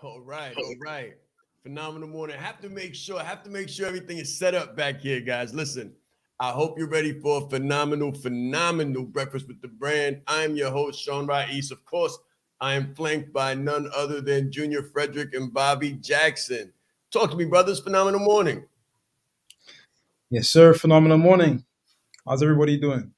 All right, all right. Phenomenal morning. I have to make sure everything is set up back here, guys. Listen, I hope you're ready for a phenomenal breakfast with the brand. I'm your host, Sean Rais. Of course, I am flanked by none other than Junior Frederick and Bobby Jackson. Talk to me, brothers. Phenomenal morning. Yes, sir. Phenomenal morning. How's everybody doing?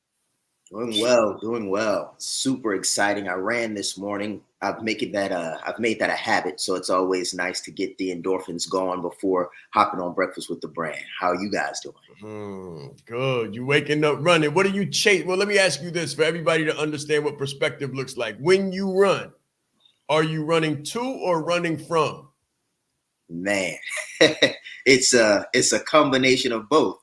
Doing well, doing well. Super exciting. I ran this morning. I've made that a habit, so it's always nice to get the endorphins going before hopping on breakfast with the brand. How are you guys doing? Good. You waking up running. What do you chase? Well, let me ask you this for everybody to understand what perspective looks like. When you run, are you running to or running from? Man, it's a combination of both.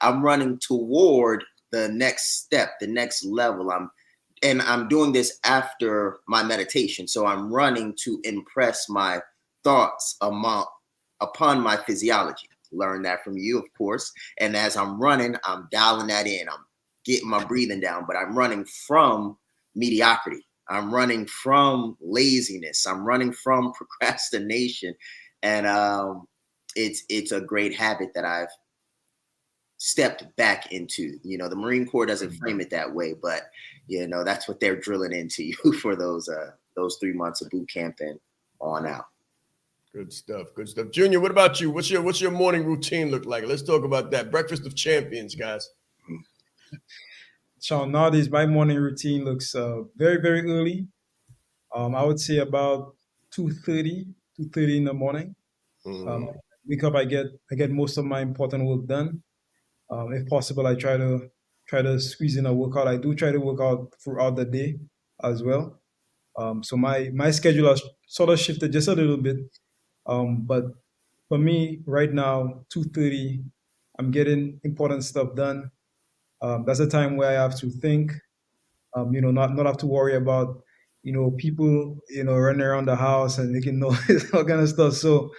I'm running toward the next step, the next level. I'm doing this after my meditation. So I'm running to impress my thoughts upon my physiology. Learn that from you, of course. And as I'm running, I'm dialing that in. I'm getting my breathing down, but I'm running from mediocrity. I'm running from laziness. I'm running from procrastination. And it's a great habit that I've stepped back into. The Marine Corps doesn't frame it that way, but that's what they're drilling into you for those 3 months of boot camp and on out. Good stuff. Good stuff. Junior, what about you? What's your morning routine look like? Let's talk about that. Breakfast of champions, guys. Sean, nowadays my morning routine looks very, very early. I would say about 2:30, 2:30 in the morning. Um, Mhm. Wake up, I get most of my important work done. If possible, I try to squeeze in a workout. I do try to work out throughout the day as well. So my schedule has sort of shifted just a little bit. But for me, right now, 2:30, I'm getting important stuff done. That's a time where I have to think, not have to worry about, people, running around the house and making noise, all kind of stuff. So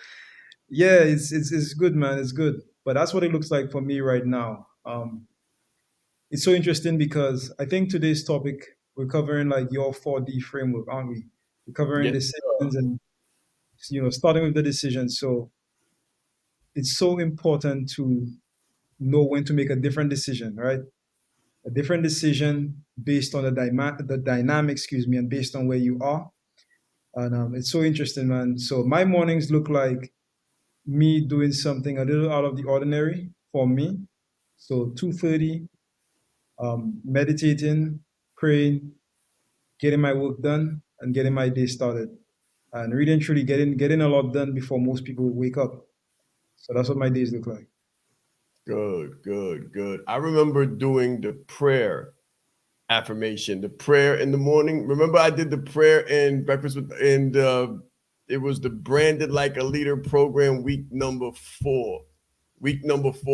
yeah, it's good, man. It's good. But that's what it looks like for me right now. It's so interesting because I think today's topic we're covering like your 4D framework, aren't we? We're covering Yes. decisions and starting with the decisions. So it's so important to know when to make a different decision, right? A different decision based on the dynamic, excuse me, and based on where you are. And it's so interesting, man. So my mornings look like me doing something a little out of the ordinary for me. So 2:30, meditating, praying, getting my work done, and getting my day started. And really and truly getting a lot done before most people wake up. So that's what my days look like. Good, good, good. I remember doing the prayer affirmation, the prayer in the morning. Remember, I did the prayer in breakfast with, and it was the branded like a leader program, week number four,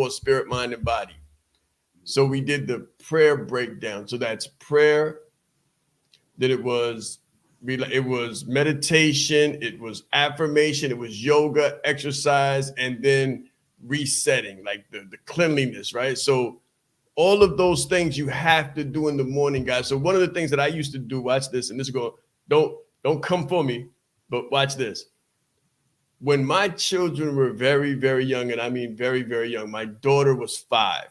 spirit, mind, and body. So we did the prayer breakdown. So that's prayer. Then it was meditation, it was affirmation, it was yoga, exercise, and then resetting, like the cleanliness, right? So all of those things you have to do in the morning, guys. So one of the things that I used to do, watch this, and this is going, don't come for me, but watch this. When my children were very, very young, and I mean very, very young, my daughter was 5.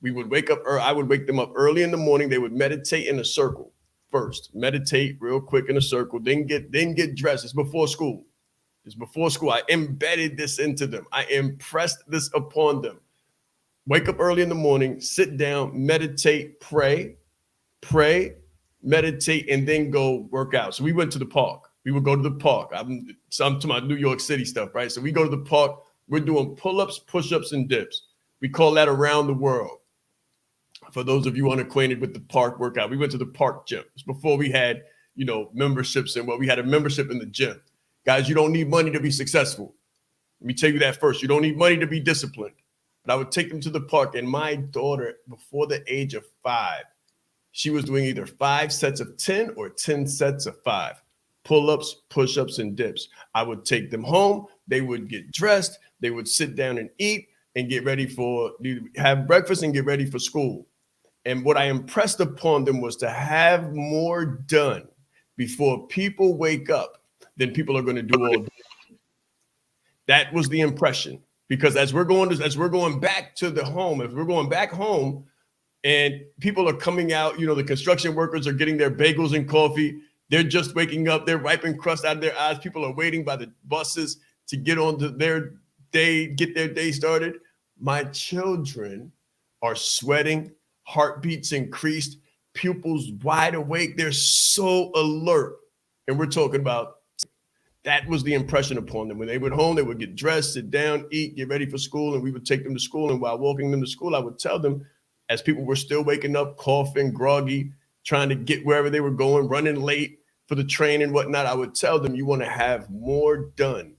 We would wake up, I would wake them up early in the morning. They would meditate in a circle first, meditate real quick in a circle, then get dressed. It's before school. It's before school. I embedded this into them. I impressed this upon them. Wake up early in the morning, sit down, meditate, pray, meditate, and then go work out. So we went to the park. We would go to the park. I'm to my New York City stuff, right? So we go to the park. We're doing pull-ups, push-ups, and dips. We call that around the world. For those of you unacquainted with the park workout, we went to the park gym. It's before we had, memberships, and we had a membership in the gym. Guys, you don't need money to be successful. Let me tell you that first. You don't need money to be disciplined. But I would take them to the park, and my daughter, before the age of 5, she was doing either 5 sets of 10 or 10 sets of 5 pull-ups, push-ups, and dips. I would take them home. They would get dressed. They would sit down and eat and get ready have breakfast and get ready for school. And what I impressed upon them was to have more done before people wake up. then people are going to do all day. That was the impression, because as we're going back to the home, if we're going back home and people are coming out, the construction workers are getting their bagels and coffee. They're just waking up. They're wiping crust out of their eyes. People are waiting by the buses to get on to their day, get their day started. My children are sweating, heartbeats increased, pupils wide awake. They're so alert. And we're talking about, that was the impression upon them. When they went home, they would get dressed, sit down, eat, get ready for school, and we would take them to school. And while walking them to school, I would tell them, as people were still waking up, coughing, groggy, trying to get wherever they were going, running late for the train and whatnot, I would tell them, you want to have more done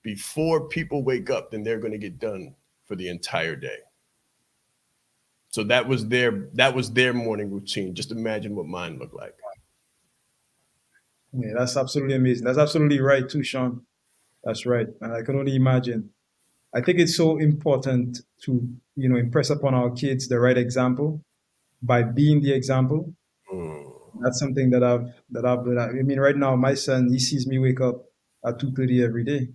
before people wake up than they're going to get done for the entire day. So that was their morning routine. Just imagine what mine looked like. Yeah, that's absolutely amazing. That's absolutely right too, Sean. That's right. And I can only imagine. I think it's so important to, impress upon our kids the right example by being the example. That's something that I've right now, my son, he sees me wake up at 2:30 every day.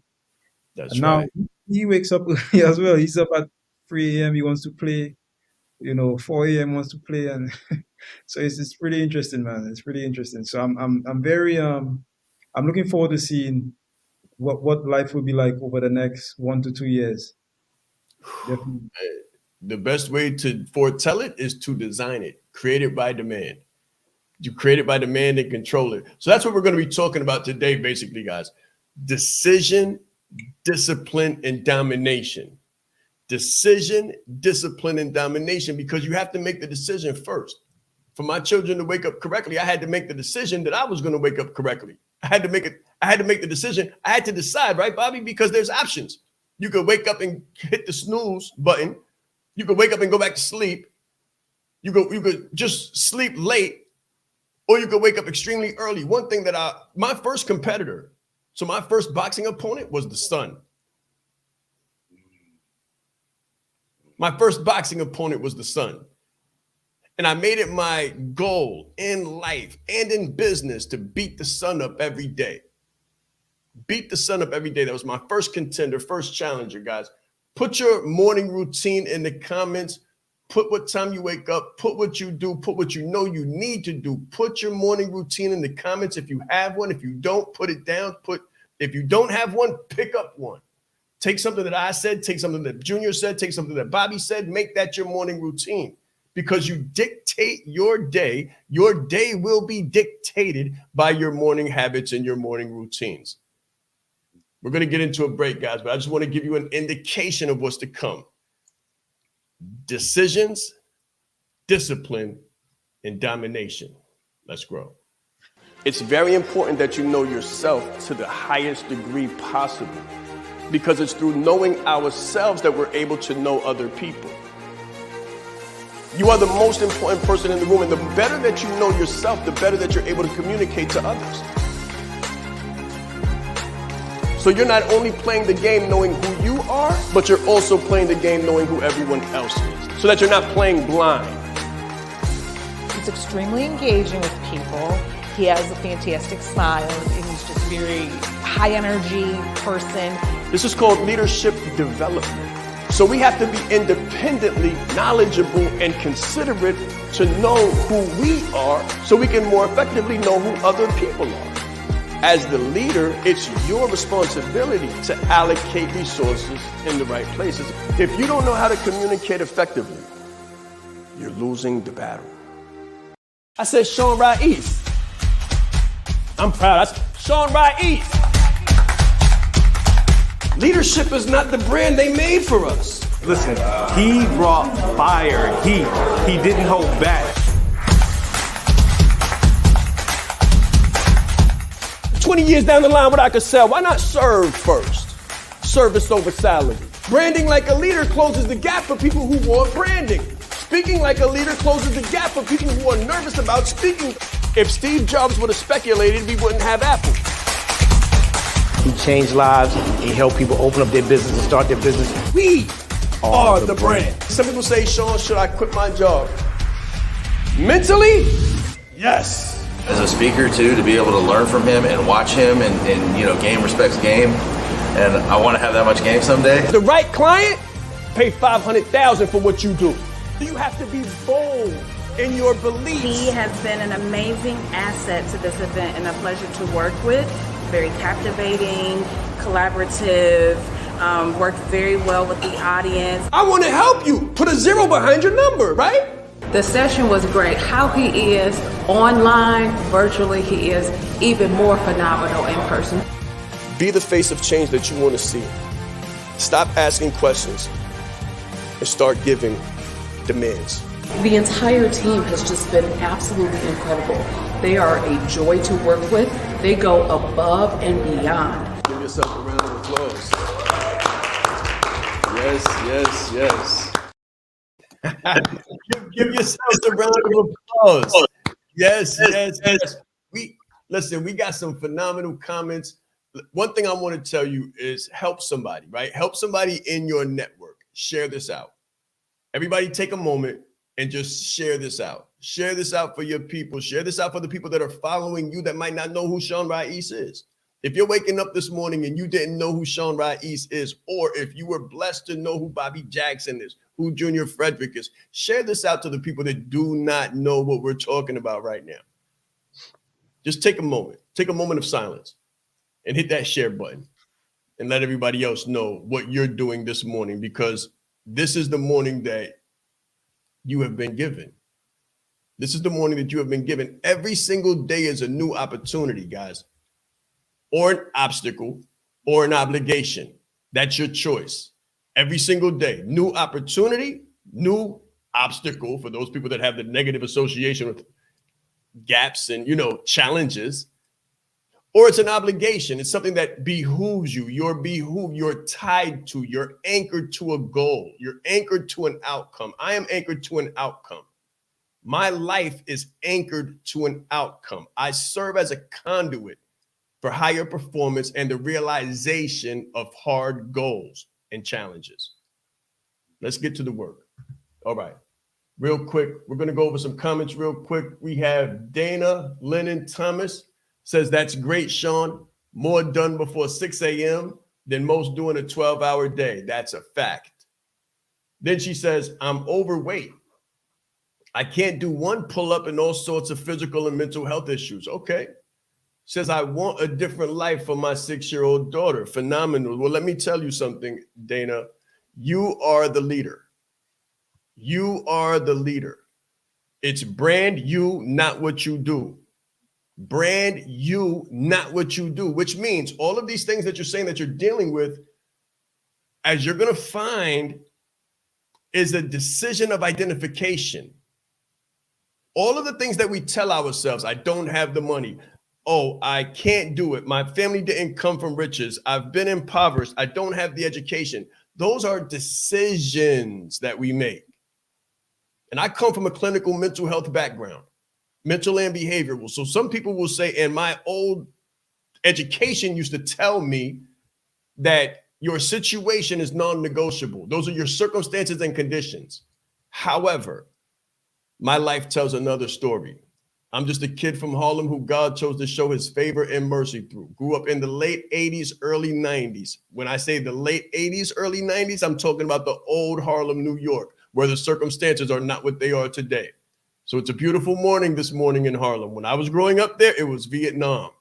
That's and now right. He wakes up early as well. He's up at 3 a.m. He wants to play, 4 a.m. wants to play. And so it's pretty interesting, man. It's pretty interesting. So I'm very, I'm looking forward to seeing what life will be like over the next 1 to 2 years. Definitely. The best way to foretell it is to design it, create it by demand. You create it by demand and control it. So that's what we're going to be talking about today, basically, guys. Decision, discipline, and domination. Decision, discipline, and domination, because you have to make the decision first. For my children to wake up correctly, I had to make the decision that I was going to wake up correctly. I had to make the decision. I had to decide, right, Bobby? Because there's options. You could wake up and hit the snooze button. You could wake up and go back to sleep. You could just sleep late, or you could wake up extremely early. One thing that my first competitor, so my first boxing opponent was the sun. My first boxing opponent was the sun. And I made it my goal in life and in business to beat the sun up every day. Beat the sun up every day. That was my first contender, first challenger, guys. Put your morning routine in the comments. Put what time you wake up. Put what you do. Put what you know you need to do. Put your morning routine in the comments if you have one. If you don't, put it down. If you don't have one, pick up one. Take something that I said. Take something that Junior said. Take something that Bobby said. Make that your morning routine. Because you dictate your day will be dictated by your morning habits and your morning routines. We're going to get into a break, guys, but I just want to give you an indication of what's to come. Decisions, discipline, and domination. Let's grow. It's very important that you know yourself to the highest degree possible, because it's through knowing ourselves that we're able to know other people. You are the most important person in the room, and the better that you know yourself, the better that you're able to communicate to others. So you're not only playing the game knowing who you are, but you're also playing the game knowing who everyone else is, so that you're not playing blind. He's extremely engaging with people. He has a fantastic smile, and he's just a very high energy person. This is called leadership development. So we have to be independently knowledgeable and considerate to know who we are, so we can more effectively know who other people are. As the leader, it's your responsibility to allocate resources in the right places. If you don't know how to communicate effectively, you're losing the battle. I said Sean Ra'is. I'm proud. That's Sean Ra'is. Leadership is not the brand they made for us. Listen, he brought fire, heat. He didn't hold back. 20 years down the line, what I could sell, why not serve first? Service over salary. Branding like a leader closes the gap for people who want branding. Speaking like a leader closes the gap for people who are nervous about speaking. If Steve Jobs would have speculated, we wouldn't have Apple. He changed lives. He helped people open up their business and start their business. We are the brand. Some people say, Sean, should I quit my job? Mentally, yes. as a speaker too, to be able to learn from him and watch him and you know, game respects game. And I want to have that much game someday. The right client, pay $500,000 for what you do. You have to be bold in your beliefs. He has been an amazing asset to this event and a pleasure to work with. Very captivating, collaborative, worked very well with the audience. I want to help you. Put a 0 behind your number, right? The session was great. How he is online, virtually, he is even more phenomenal in person. Be the face of change that you want to see. Stop asking questions and start giving demands. The entire team has just been absolutely incredible. They are a joy to work with. They go above and beyond. Give yourself a round of applause. Yes, yes, yes. give yourselves a round of applause. Yes, yes, yes. We got some phenomenal comments. One thing I want to tell you is help somebody, right? Help somebody in your network. Share this out. Everybody take a moment and just share this out. Share this out for your people. Share this out for the people that are following you that might not know who Sean Rais is. If you're waking up this morning and you didn't know who Sean Rais is, or if you were blessed to know who Bobby Jackson is, who Junior Frederick is, share this out to the people that do not know what we're talking about right now. Just take a moment of silence and hit that share button and let everybody else know what you're doing this morning, because this is the morning that you have been given. This is the morning that you have been given. Every single day is a new opportunity, guys, or an obstacle or an obligation. That's your choice. Every single day, new opportunity, new obstacle for those people that have the negative association with gaps and, challenges, or it's an obligation. It's something that behooves you. You're tied to, you're anchored to a goal. You're anchored to an outcome. I am anchored to an outcome. My life is anchored to an outcome. I serve as a conduit for higher performance and the realization of hard goals and challenges. Let's get to the work. All right. Real quick, we're going to go over some comments real quick. We have Dana Lennon Thomas says, that's great, Sean. More done before 6 a.m. than most doing a 12-hour day. That's a fact. Then she says, I'm overweight. I can't do one pull-up and all sorts of physical and mental health issues. Okay. Says, I want a different life for my 6-year-old daughter. Phenomenal. Well, let me tell you something, Dana. You are the leader. You are the leader. It's brand you, not what you do. Brand you, not what you do, which means all of these things that you're saying that you're dealing with, as you're going to find, is a decision of identification. All of the things that we tell ourselves, I don't have the money. Oh, I can't do it. My family didn't come from riches. I've been impoverished. I don't have the education. Those are decisions that we make. And I come from a clinical mental health background, mental and behavioral. So some people will say, and my old education used to tell me that your situation is non-negotiable. Those are your circumstances and conditions. However, my life tells another story. I'm just a kid from Harlem who God chose to show his favor and mercy through. Grew up in the late 80s, early 90s. When I say the late 80s, early 90s, I'm talking about the old Harlem, New York, where the circumstances are not what they are today. So it's a beautiful morning this morning in Harlem. When I was growing up there, it was Vietnam.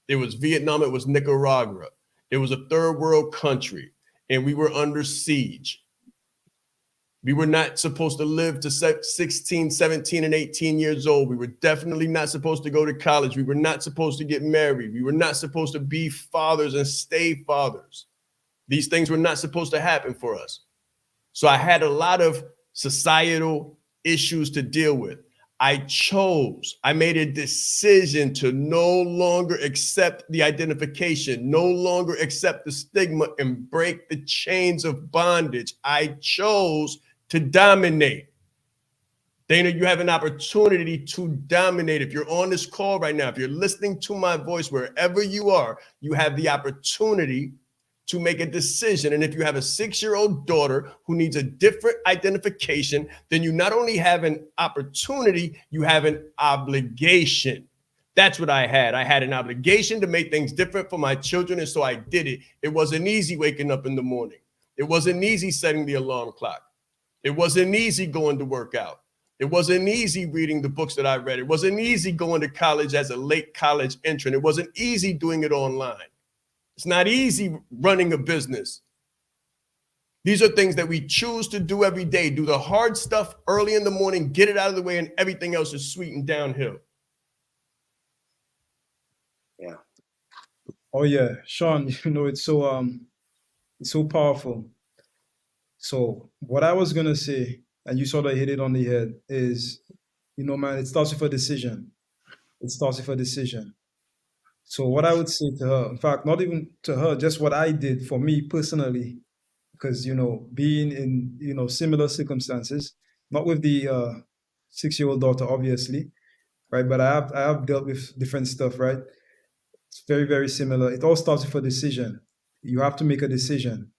It was Vietnam. It was Nicaragua. It was a third world country, and we were under siege. We were not supposed to live to 16, 17, and 18 years old. We were definitely not supposed to go to college. We were not supposed to get married. We were not supposed to be fathers and stay fathers. These things were not supposed to happen for us. So I had a lot of societal issues to deal with. I made a decision to no longer accept the identification, no longer accept the stigma and break the chains of bondage. I chose to dominate. Dana, you have an opportunity to dominate. If you're on this call right now, if you're listening to my voice, wherever you are, you have the opportunity to make a decision. And if you have a 6-year-old daughter who needs a different identification, then you not only have an opportunity, you have an obligation. That's what I had. I had an obligation to make things different for my children, and so I did it. It wasn't easy waking up in the morning. It wasn't easy setting the alarm clock. It wasn't easy going to work out. It wasn't easy reading the books that I read. It wasn't easy going to college as a late college entrant. It wasn't easy doing it online. It's not easy running a business. These are things that we choose to do every day. Do the hard stuff early in the morning, get it out of the way, and everything else is sweet and downhill. Yeah. Oh yeah, Sean, it's so powerful. So what I was gonna say, and you sort of hit it on the head, is, man, it starts with a decision. It starts with a decision. So what I would say to her, in fact, not even to her, just what I did for me personally, because being in similar circumstances, not with the 6-year-old daughter, obviously, right? But I have dealt with different stuff, right? It's very, very similar. It all starts with a decision. You have to make a decision.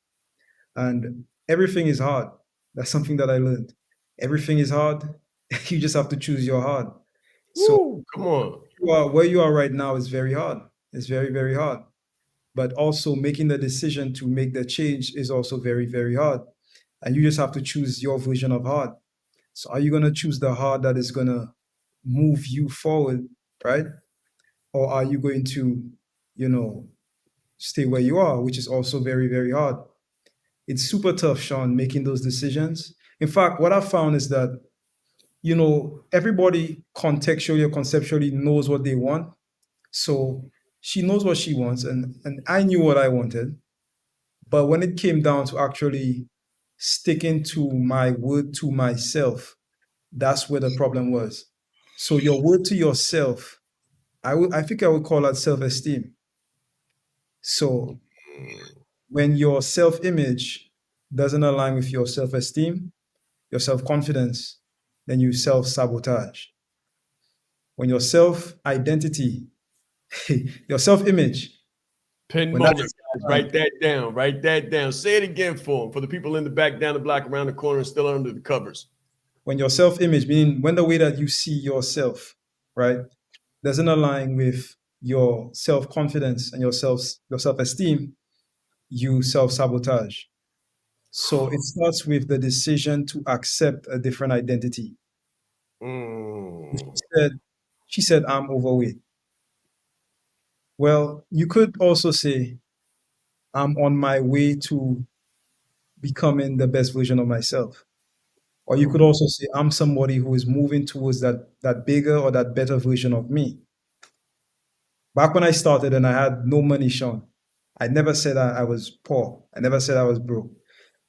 And everything is hard. That's something that I learned. Everything is hard. You just have to choose your hard. So Woo, come on. where you are right now is very hard. It's very, very hard. But also making the decision to make the change is also very, very hard. And you just have to choose your version of hard. So are you going to choose the hard that is going to move you forward, right? Or are you going to, stay where you are, which is also very, very hard. It's super tough, Sean, making those decisions. In fact, what I found is that, everybody contextually or conceptually knows what they want. So she knows what she wants, and I knew what I wanted. But when it came down to actually sticking to my word to myself, that's where the problem was. So your word to yourself, I think I would call that self-esteem. So when your self-image doesn't align with your self-esteem, your self-confidence, then you self-sabotage. When your self-identity, your self-image, Pin when moment, that's guys. Write that down. Write that down. Say it again for them. For the people in the back, down the block, around the corner, and still under the covers. when your self-image, meaning when the way that you see yourself, right, doesn't align with your self-confidence and your self-esteem, you self-sabotage. So it starts with the decision to accept a different identity. Mm. She said, I'm overweight. Well, you could also say, I'm on my way to becoming the best version of myself. Or you could also say, I'm somebody who is moving towards that bigger or that better version of me. Back when I started and I had no money, Sean, I never said I was poor. I never said I was broke.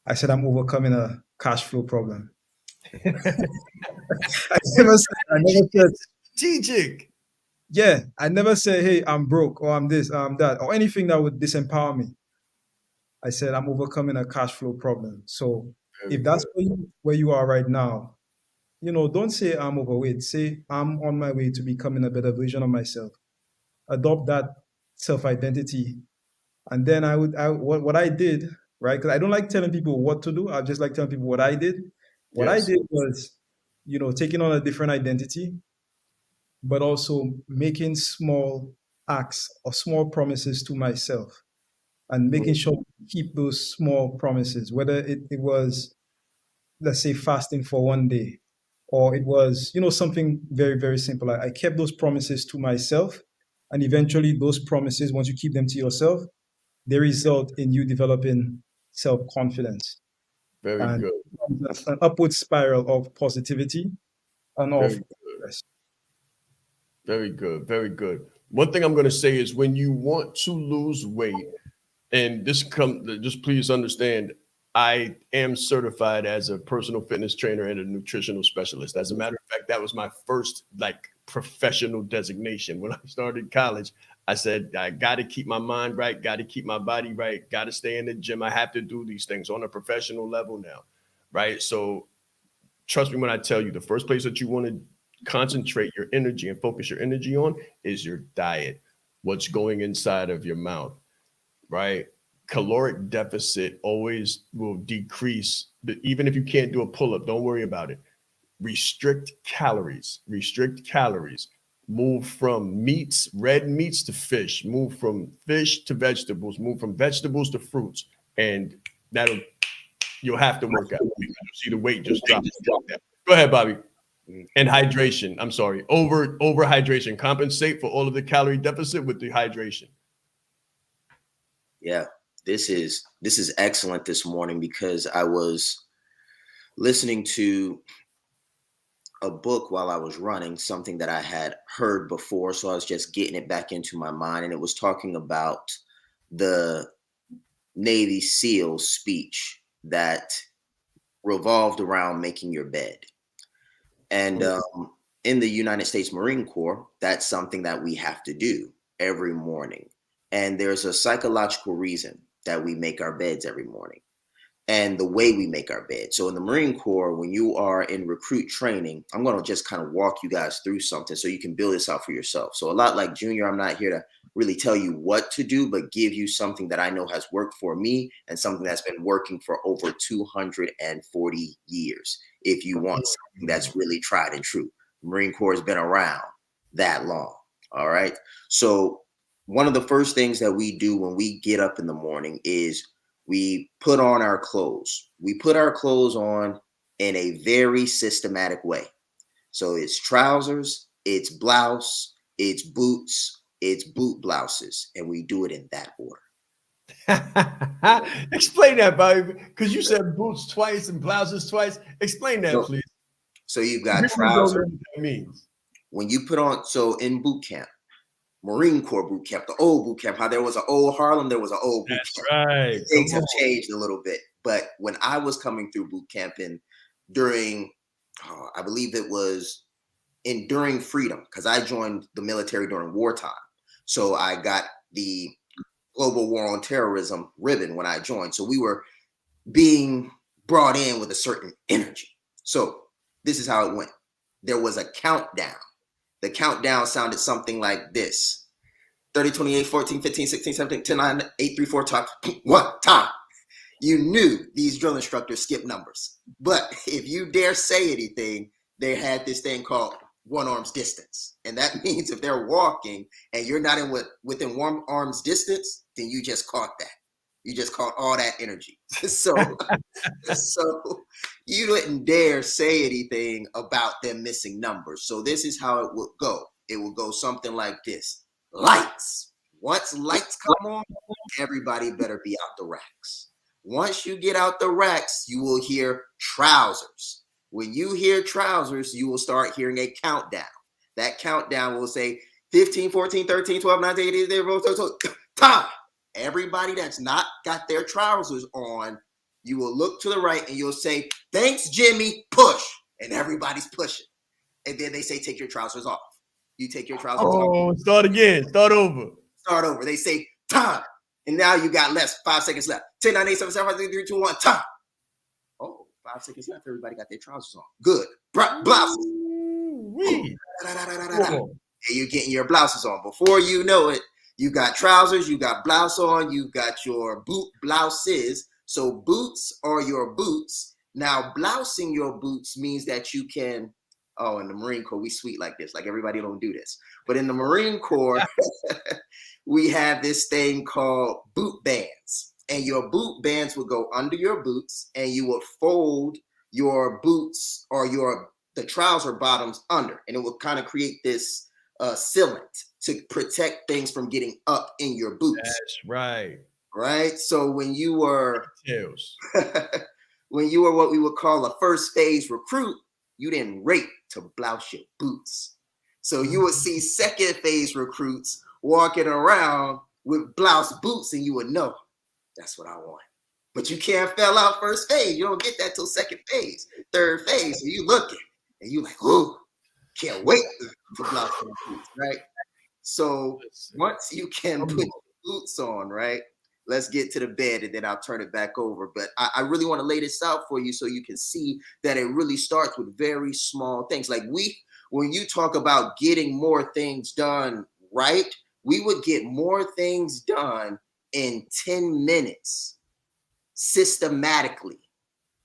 I said I'm overcoming a cash flow problem. I never said, Strategic. yeah, I never said, hey, I'm broke or I'm this, I'm that, or anything that would disempower me. I said I'm overcoming a cash flow problem. So Very if that's good. where you are right now, don't say I'm overweight. Say I'm on my way to becoming a better version of myself. Adopt that self-identity. And then what I did, right? Because I don't like telling people what to do. I just like telling people what I did. What I Yes. did was, taking on a different identity, but also making small acts or small promises to myself and making sure to keep those small promises, whether it was, let's say, fasting for one day, or it was, something very, very simple. I kept those promises to myself. And eventually those promises, once you keep them to yourself, they result in you developing self-confidence Very and good. an upward spiral of positivity and Very of good. progress. Very good. Very good. One thing I'm going to say is when you want to lose weight, and just please understand, I am certified as a personal fitness trainer and a nutritional specialist. As a matter of fact, that was my first professional designation. When I started college, I said, I got to keep my mind right, got to keep my body right, got to stay in the gym. I have to do these things on a professional level now, right? So trust me when I tell you, the first place that you want to concentrate your energy and focus your energy on is your diet, what's going inside of your mouth, right? Caloric deficit always will decrease. But even if you can't do a pull-up, don't worry about it. Restrict calories. Move from meats, red meats to fish. Move from fish to vegetables. Move from vegetables to fruits. And you'll have to work out. You'll see the weight just drop. Go ahead, Bobby. And hydration. I'm sorry. Over hydration. Compensate for all of the calorie deficit with the hydration. Yeah, this is excellent this morning, because I was listening to a book while I was running, something that I had heard before. So I was just getting it back into my mind. And it was talking about the Navy SEAL speech that revolved around making your bed. And in the United States Marine Corps, that's something that we have to do every morning. And there's a psychological reason that we make our beds every morning, and the way we make our bed. So in the Marine Corps, when you are in recruit training, I'm going to just kind of walk you guys through something so you can build this out for yourself. So a lot like Junior, I'm not here to really tell you what to do, but give you something that I know has worked for me and something that's been working for over 240 years. If you want something that's really tried and true, the Marine Corps has been around that long. All right. So one of the first things that we do when we get up in the morning is we put on our clothes. We put our clothes on in a very systematic way. So it's trousers, it's blouse, it's boots, it's boot blouses, and we do it in that order. Explain that, Bobby, because you said boots twice and blouses twice. Explain that, please. So you've got trousers. What that means. When you put on, so in boot camp, Marine Corps boot camp, the old boot camp, how there was an old Harlem, there was an old boot camp. Right. Things have changed a little bit. But when I was coming through boot camp and during, I believe it was Enduring Freedom, because I joined the military during wartime. So I got the Global War on Terrorism ribbon when I joined. So we were being brought in with a certain energy. So this is how it went. There was a countdown. The countdown sounded something like this: 30, 28, 14, 15, 16, 17, 10, 9, 8, 3, 4, time, 1, time. You knew these drill instructors skip numbers. But if you dare say anything, they had this thing called one arm's distance. And that means if they're walking and you're not within one arm's distance, then you just caught that. You just caught all that energy. So you didn't dare say anything about them missing numbers. So this is how it would go. It would go something like this: lights. Once lights come on, everybody better be out the racks. Once you get out the racks, you will hear trousers. When you hear trousers, you will start hearing a countdown. That countdown will say 15, 14, 13, 12, 19, 18, time. Everybody that's not got their trousers on, you will look to the right and you'll say, "Thanks, Jimmy, push." And everybody's pushing. And then they say, "Take your trousers off." You take your trousers off. Oh, start again. Start over. Start over. They say, "Time." And now you got 5 seconds left. 10, 9, 8, 7, 6, 5, 4, 3, 2, 1, time. Oh, 5 seconds left. Everybody got their trousers on. Good. Blouses. And you're getting your blouses on. Before you know it, you got trousers, you got blouse on, you got your boot blouses. So boots are your boots. Now, blousing your boots means that you can, in the Marine Corps, we sweet like this. Like everybody don't do this. But in the Marine Corps, we have this thing called boot bands. And your boot bands will go under your boots, and you will fold your boots or the trouser bottoms under. And it will kind of create this sealant to protect things from getting up in your boots. That's right. Right. So when you were when you were what we would call a first phase recruit, you didn't rate to blouse your boots. So you would see second phase recruits walking around with blouse boots, and you would know that's what I want. But you can't fail out first phase. You don't get that till second phase, third phase. So you looking and you like, "Oh, can't wait to blouse your boots," right? So once you can put your boots on, right? Let's get to the bed, and then I'll turn it back over. But I really want to lay this out for you so you can see that it really starts with very small things. Like when you talk about getting more things done right, we would get more things done in 10 minutes systematically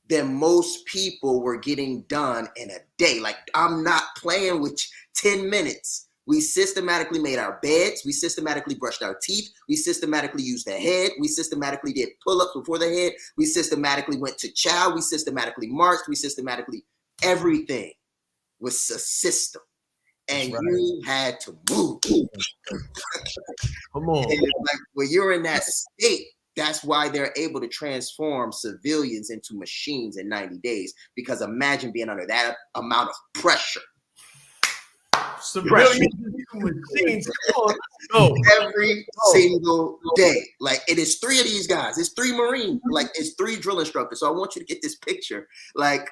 than most people were getting done in a day. Like, I'm not playing with 10 minutes We systematically made our beds. We systematically brushed our teeth. We systematically used the head. We systematically did pull-ups before the head. We systematically went to chow. We systematically marched. We systematically, everything was a system. And you had to move. Come on. And like when you're in that state, that's why they're able to transform civilians into machines in 90 days. Because imagine being under that amount of pressure. Civilians into machines. Come on, let's go. Every single day. Like, it is 3 of these guys. It's 3 Marines. Like, it's 3 drill instructors. So I want you to get this picture. Like,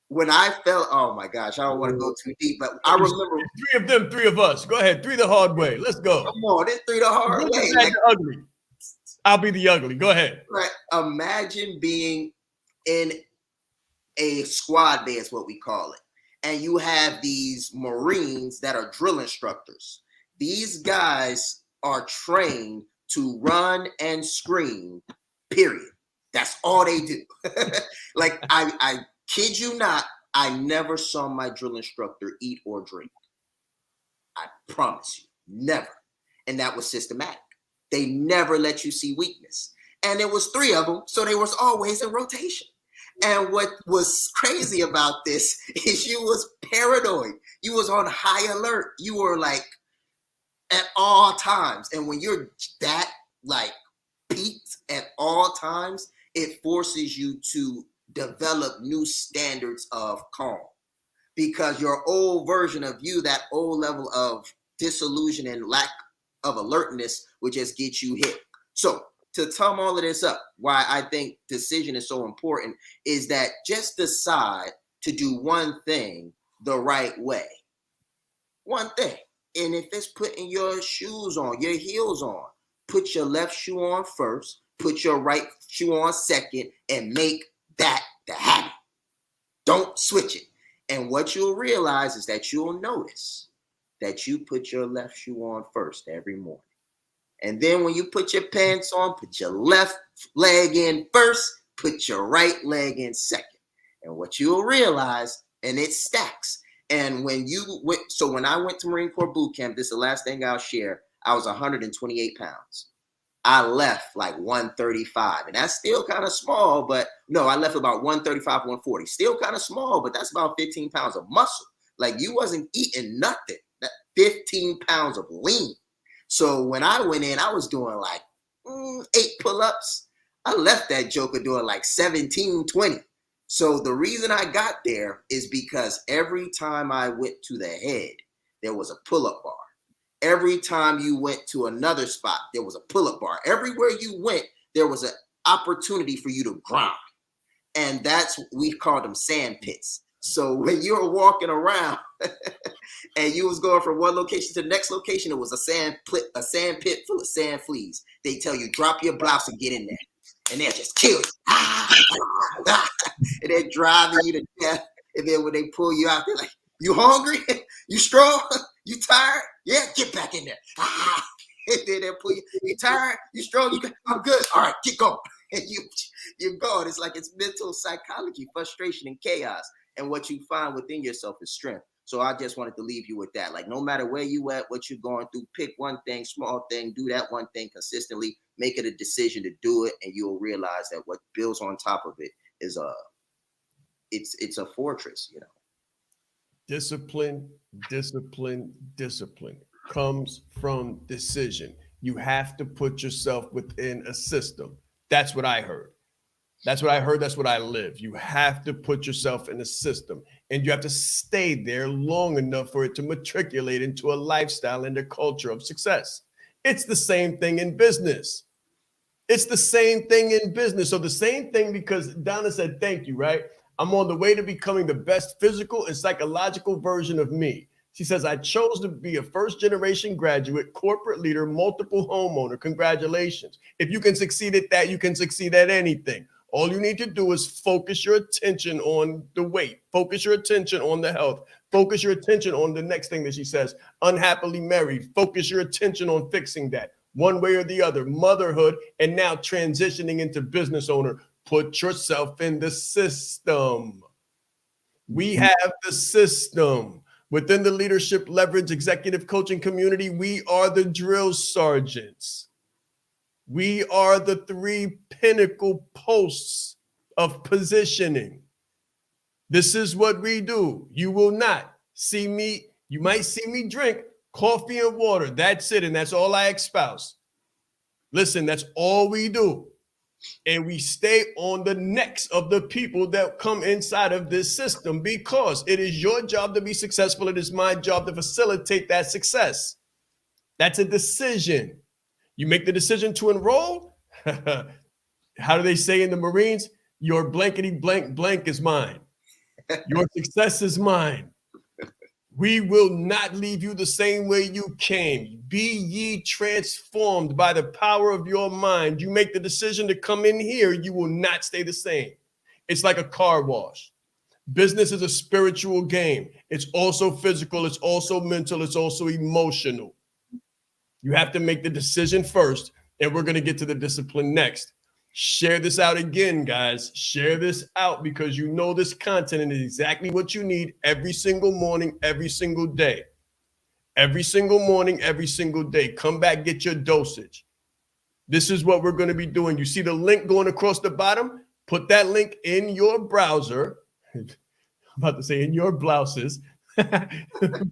when I felt, oh my gosh, I don't want to go too deep, but I remember 3 of them, 3 of us. Go ahead, 3 the hard way. Let's go. Come on, it's 3 the hard way. Like, ugly. I'll be the ugly. Go ahead. Right. Imagine being in a squad bay, is what we call it. And you have these Marines that are drill instructors. These guys are trained to run and scream, period. That's all they do. Like, I kid you not, I never saw my drill instructor eat or drink. I promise you, never. And that was systematic. They never let you see weakness. And there was 3 of them, so they was always in rotation. And what was crazy about this is you was paranoid. You was on high alert. You were like at all times. And when you're that like peaked at all times, it forces you to develop new standards of calm. Because your old version of you, that old level of disillusion and lack of alertness, would just get you hit. So to sum all of this up, why I think decision is so important is that just decide to do one thing the right way. One thing. And if it's putting your shoes on, your heels on, put your left shoe on first, put your right shoe on second, and make that the habit. Don't switch it. And what you'll realize is that you'll notice that you put your left shoe on first every morning. And then when you put your pants on, put your left leg in first, put your right leg in second. And what you'll realize, and it stacks. And when I went to Marine Corps boot camp, this is the last thing I'll share, I was 128 pounds. I left like 135, and that's still kind of small, but no, I left about 135, 140. Still kind of small, but that's about 15 pounds of muscle. Like, you wasn't eating nothing. That 15 pounds of lean. So when I went in, I was doing like 8 pull-ups. I left that joker doing like 17, 20. So the reason I got there is because every time I went to the head, there was a pull-up bar. Every time you went to another spot, there was a pull-up bar. Everywhere you went, there was an opportunity for you to grind. And we called them sand pits. So when you were walking around and you was going from one location to the next location, it was a sand pit full of sand fleas. They tell you, drop your blouse and get in there. And they'll just kill you. And they're driving you to death. And then when they pull you out, they're like, you hungry? You strong? You tired? Yeah, get back in there. And then they'll pull you. You tired? You strong? I'm good. All right, get going. And you're gone. It's like it's mental psychology, frustration, and chaos. And what you find within yourself is strength. So I just wanted to leave you with that. Like, no matter where you at, what you're going through, pick one thing, small thing, do that one thing consistently, make it a decision to do it, and you'll realize that what builds on top of it is it's a fortress, you know. Discipline comes from decision. You have to put yourself within a system. That's what I heard. That's what I live. You have to put yourself in a system, and you have to stay there long enough for it to matriculate into a lifestyle and a culture of success. It's the same thing in business. So the same thing, because Donna said, thank you, right? I'm on the way to becoming the best physical and psychological version of me. She says, I chose to be a first-generation graduate, corporate leader, multiple homeowner. Congratulations. If you can succeed at that, you can succeed at anything. All you need to do is focus your attention on the weight, focus your attention on the health, focus your attention on the next thing that she says, unhappily married, focus your attention on fixing that one way or the other, motherhood, and now transitioning into business owner. Put yourself in the system. We have the system. Within the Leadership Leverage Executive Coaching community, we are the drill sergeants. We are the 3 pinnacle posts of positioning. This is what we do. You will not see me. You might see me drink coffee and water. That's it. And that's all I espouse. Listen, that's all we do. And we stay on the necks of the people that come inside of this system, because it is your job to be successful. It is my job to facilitate that success. That's a decision. You make the decision to enroll. How do they say in the Marines? Your blankety blank blank is mine. Your success is mine. We will not leave you the same way you came. Be ye transformed by the power of your mind. You make the decision to come in here, you will not stay the same. It's like a car wash. Business is a spiritual game. It's also physical. It's also mental. It's also emotional. You have to make the decision first, and we're going to get to the discipline next. Share this out again, guys. Share this out, because you know this content is exactly what you need every single morning, every single day. Every single morning, every single day. Come back, get your dosage. This is what we're going to be doing. You see the link going across the bottom? Put that link in your browser. I'm about to say in your blouses.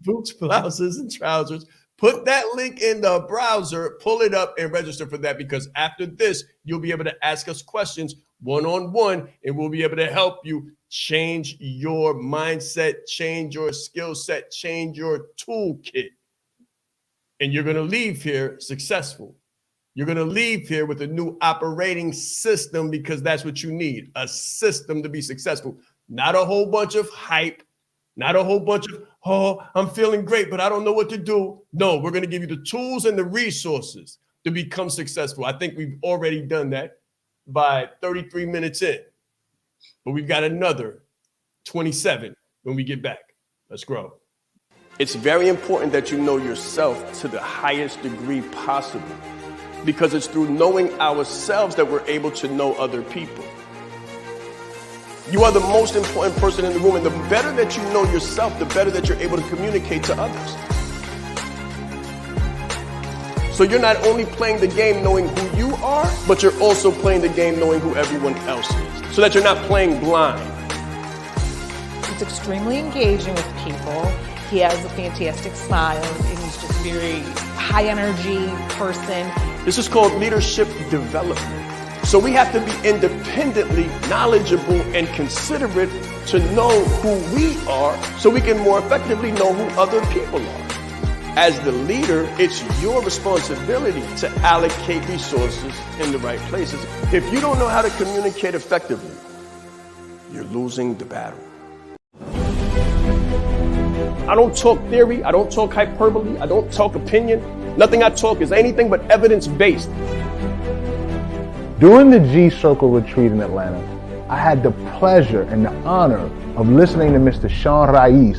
Boots, blouses, and trousers. Put that link in the browser, pull it up, and register for that, because after this, you'll be able to ask us questions one-on-one, and we'll be able to help you change your mindset, change your skill set, change your toolkit. And you're going to leave here successful. You're going to leave here with a new operating system, because that's what you need, a system to be successful. Not a whole bunch of hype, not a whole bunch of, oh, I'm feeling great, but I don't know what to do. No, we're going to give you the tools and the resources to become successful. I think we've already done that by 33 minutes in, but we've got another 27 when we get back. Let's grow. It's very important that you know yourself to the highest degree possible, because it's through knowing ourselves that we're able to know other people. You are the most important person in the room, and the better that you know yourself, the better that you're able to communicate to others. So you're not only playing the game knowing who you are, but you're also playing the game knowing who everyone else is, so that you're not playing blind. He's extremely engaging with people. He has a fantastic smile, and he's just very high energy person. This is called leadership development. So we have to be independently knowledgeable and considerate to know who we are, so we can more effectively know who other people are. As the leader, it's your responsibility to allocate resources in the right places. If you don't know how to communicate effectively, you're losing the battle. I don't talk theory, I don't talk hyperbole, I don't talk opinion. Nothing I talk is anything but evidence-based. During the G-Circle retreat in Atlanta, I had the pleasure and the honor of listening to Mr. Sean Raiz.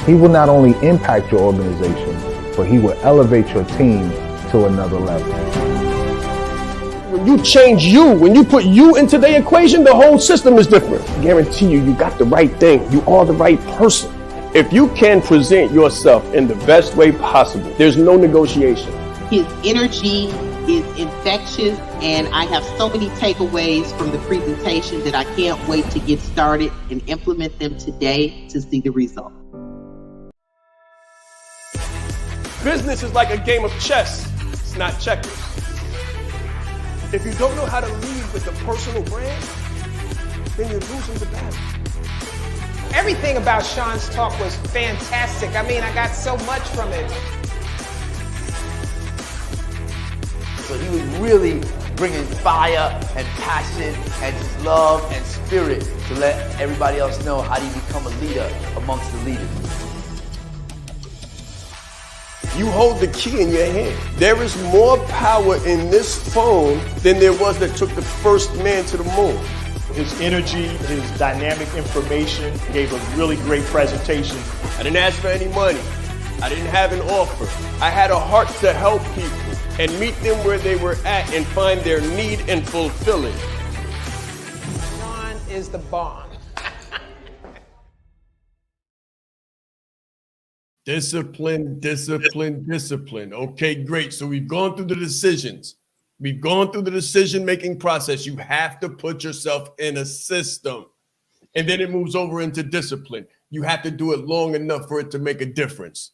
He will not only impact your organization, but he will elevate your team to another level. When you change you, when you put you into the equation, the whole system is different. I guarantee you, you got the right thing. You are the right person. If you can present yourself in the best way possible, there's no negotiation. His energy is infectious, and I have so many takeaways from the presentation that I can't wait to get started and implement them today to see the result. Business is like a game of chess. It's not checkers. If you don't know how to lead with a personal brand, then you're losing the battle. Everything about Sean's talk was fantastic. I mean, I got so much from it. So he was really bringing fire and passion and just love and spirit to let everybody else know how do you become a leader amongst the leaders. You hold the key in your hand. There is more power in this phone than there was that took the first man to the moon. His energy, his dynamic information, gave a really great presentation. I didn't ask for any money. I didn't have an offer. I had a heart to help people and meet them where they were at and find their need and fulfill it. Sean is the bomb. Discipline, discipline, discipline. Okay, great. So we've gone through the decisions. We've gone through the decision-making process. You have to put yourself in a system. And then it moves over into discipline. You have to do it long enough for it to make a difference.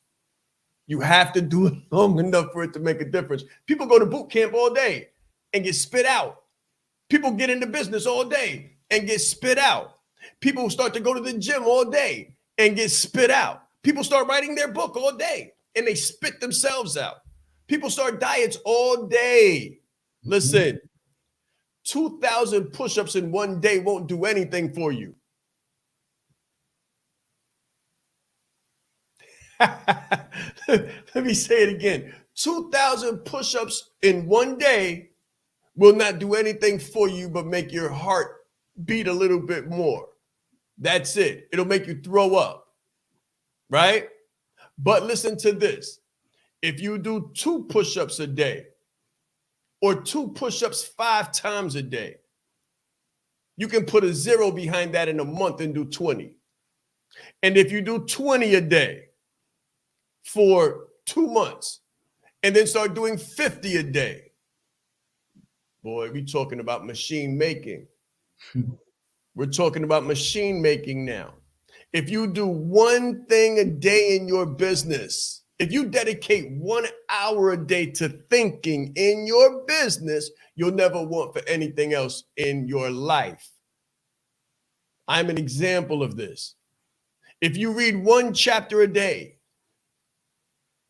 You have to do it long enough for it to make a difference. People go to boot camp all day and get spit out. People get into business all day and get spit out. People start to go to the gym all day and get spit out. People start writing their book all day and they spit themselves out. People start diets all day. Listen, 2,000 push-ups in one day won't do anything for you. Let me say it again. 2,000 push-ups in one day will not do anything for you but make your heart beat a little bit more. That's it. It'll make you throw up, right? But listen to this. If you do 2 push-ups a day or 2 push-ups 5 times a day, you can put a 0 behind that in a month and do 20. And if you do 20 a day for 2 months and then start doing 50 a day, boy, we're talking about machine making. We're talking about machine making now. If you do one thing a day in your business, if you dedicate 1 hour a day to thinking in your business, you'll never want for anything else in your life. I'm an example of this. If you read 1 chapter a day,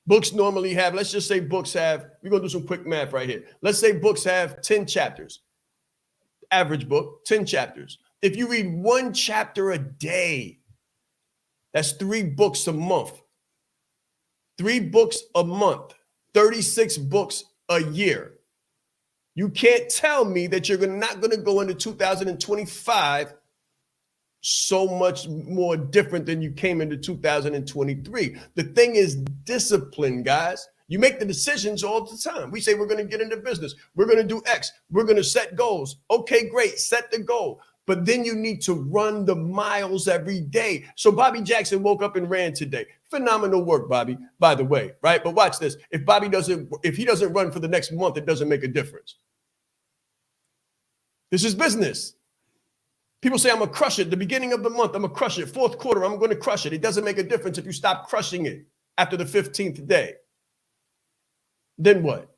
books normally have, let's just say books have, we're going to do some quick math right here. Let's say books have 10 chapters. Average book, 10 chapters. If you read 1 chapter a day, that's 3 books a month. 3 books a month, 36 books a year. You can't tell me that you're not going to go into 2025 so much more different than you came into 2023. The thing is discipline, guys. You make the decisions all the time. We say we're going to get into business. We're going to do X. We're going to set goals. Okay, great. Set the goal. But then you need to run the miles every day. So Bobby Jackson woke up and ran today. Phenomenal work, Bobby, by the way, right? But watch this. If he doesn't run for the next month, it doesn't make a difference. This is business. People say, I'm going to crush it. The beginning of the month, I'm going to crush it. 4th quarter, I'm going to crush it. It doesn't make a difference if you stop crushing it after the 15th day. Then what?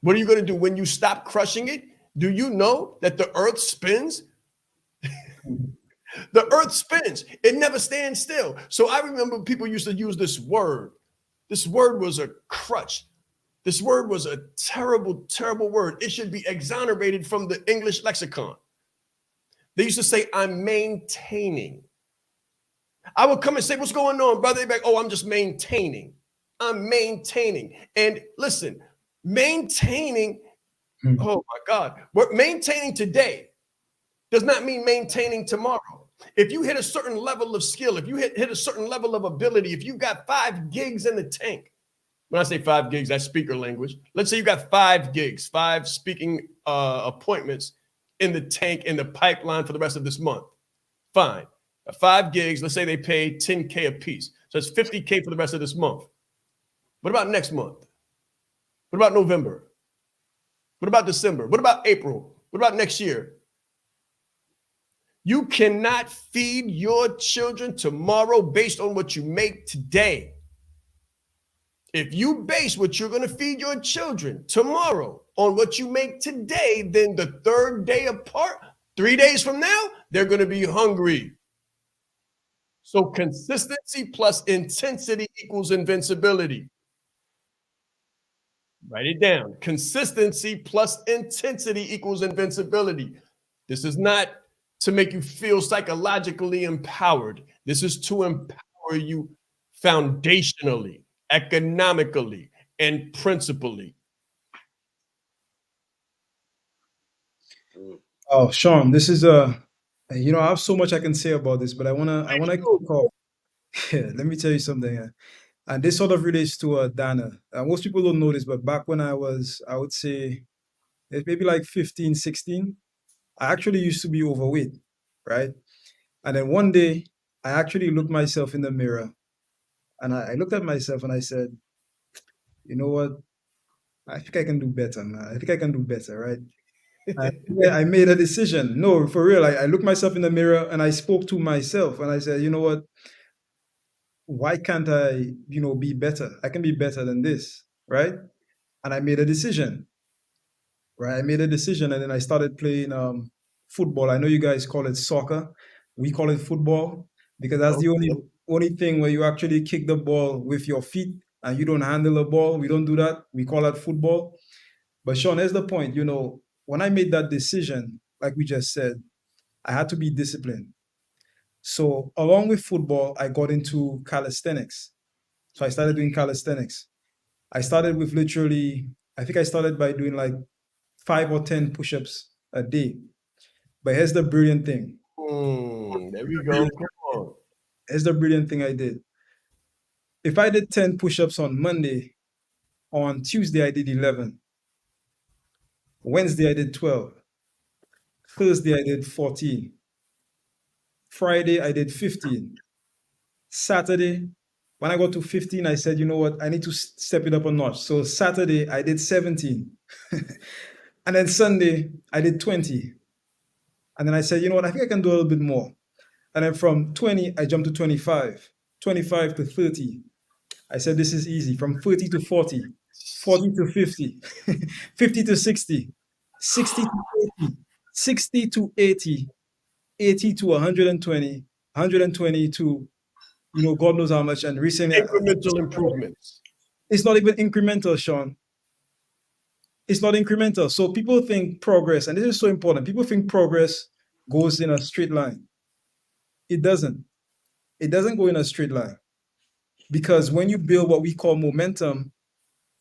What are you going to do when you stop crushing it? Do you know that the earth spins? The earth spins. It never stands still. So I remember people used to use this word. This word was a crutch. This word was a terrible, terrible word. It should be exonerated from the English lexicon. They used to say, I'm maintaining. I would come and say, what's going on, brother? They'd be like, oh, I'm just maintaining. I'm maintaining. And listen, maintaining, oh my God, what maintaining today does not mean maintaining tomorrow. If you hit a certain level of skill, if you hit a certain level of ability, if you got 5 gigs in the tank, when I say 5 gigs, that's speaker language. Let's say you got 5 gigs, 5 speaking appointments in the tank, in the pipeline for the rest of this month. Fine. 5 gigs, let's say they pay $10K a piece. So it's $50K for the rest of this month. What about next month? What about November? What about December? What about April? What about next year? You cannot feed your children tomorrow based on what you make today. If you base what you're going to feed your children tomorrow on what you make today, then the 3rd day apart, 3 days from now, they're going to be hungry. So consistency plus intensity equals invincibility. Write it down. Consistency plus intensity equals invincibility. This is not to make you feel psychologically empowered. This is to empower you foundationally, economically, and principally. Oh, Sean, this is I have so much I can say about this, but I wanna kick off. Yeah, let me tell you something. And this sort of relates to Dana. Most people don't know this, but back when I would say maybe like 15, 16, I actually used to be overweight, right? And then one day I actually looked myself in the mirror And I looked at myself and I said, you know what? I think I can do better, man. I think I can do better, right? I made a decision. No, for real. I looked myself in the mirror and I spoke to myself and I said, you know what? Why can't I, be better? I can be better than this, right? And I made a decision, right? I made a decision and then I started playing football. I know you guys call it soccer. We call it football because that's the only thing where you actually kick the ball with your feet and you don't handle the ball. We don't do that. We call that football. But Sean, here's the point. When I made that decision, like we just said, I had to be disciplined. So along with football, I got into calisthenics. So I started doing calisthenics. I started with literally, I think I started by doing like 5 or 10 push-ups a day. But here's the brilliant thing. There we go. Come on. Here's the brilliant thing I did. If I did 10 push-ups on Monday, on Tuesday I did 11. Wednesday I did 12. Thursday I did 14. Friday I did 15. Saturday, when I got to 15, I said, you know what? I need to step it up a notch. So Saturday I did 17. And then Sunday I did 20. And then I said, you know what? I think I can do a little bit more. And then from 20, I jumped to 25, 25 to 30. I said, this is easy. From 30 to 40, 40 to 50, 50 to 60, 60 to 80, 60 to 80, 80 to 120, 120 to, God knows how much. And recently, incremental improvements. It's not even incremental, Sean. It's not incremental. So people think progress, and this is so important. People think progress goes in a straight line. It doesn't. It doesn't go in a straight line. Because when you build what we call momentum,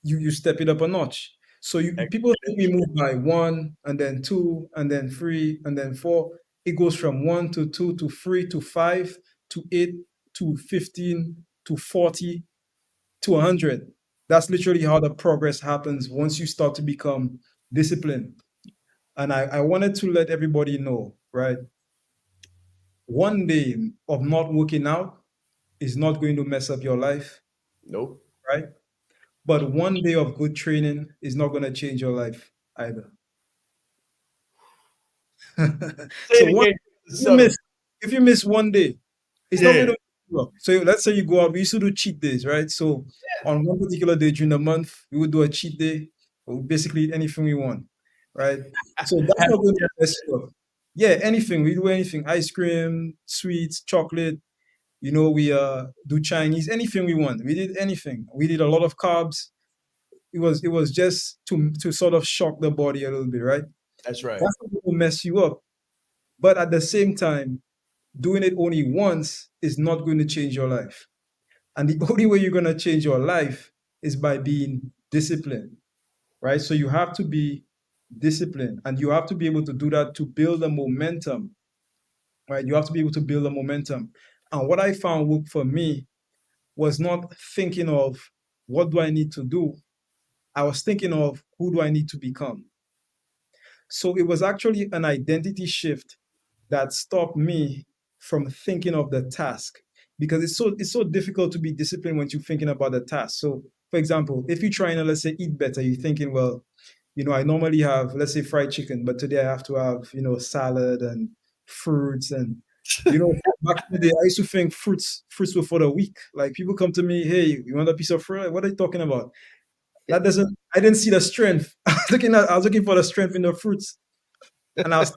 you step it up a notch. So people think we move by 1 and then 2 and then 3 and then 4. It goes from 1 to 2 to 3 to 5 to 8 to 15 to 40 to 100. That's literally how the progress happens once you start to become disciplined. And I wanted to let everybody know, right? One day of not working out is not going to mess up your life. Nope. Right? But one day of good training is not going to change your life either. So if you miss one day, it's not going to work. So let's say you go out. We used to do cheat days, right? So on one particular day during the month, we would do a cheat day. We would basically eat anything we want, right? So that's not going to mess you up. Yeah, anything. We do anything. Ice cream, sweets, chocolate. We do Chinese, anything we want. We did anything. We did a lot of carbs. It was just to sort of shock the body a little bit, right? That's right. That's not going to mess you up. But at the same time, doing it only once is not going to change your life. And the only way you're going to change your life is by being disciplined, right? So you have to be disciplined, and you have to be able to do that to build a momentum, right? You have to be able to build a momentum. And what I found worked for me was not thinking of what do I need to do. I was thinking of who do I need to become. So it was actually an identity shift that stopped me from thinking of the task, because it's so difficult to be disciplined when you're thinking about the task. So for example, if you're trying to, let's say, eat better, you're thinking, well, I normally have, let's say, fried chicken, but today I have to have, salad and fruits. And back in the day, I used to think fruits were for the weak. Like people come to me, hey, you want a piece of fruit? What are you talking about? I didn't see the strength. I was looking for the strength in the fruits. And I was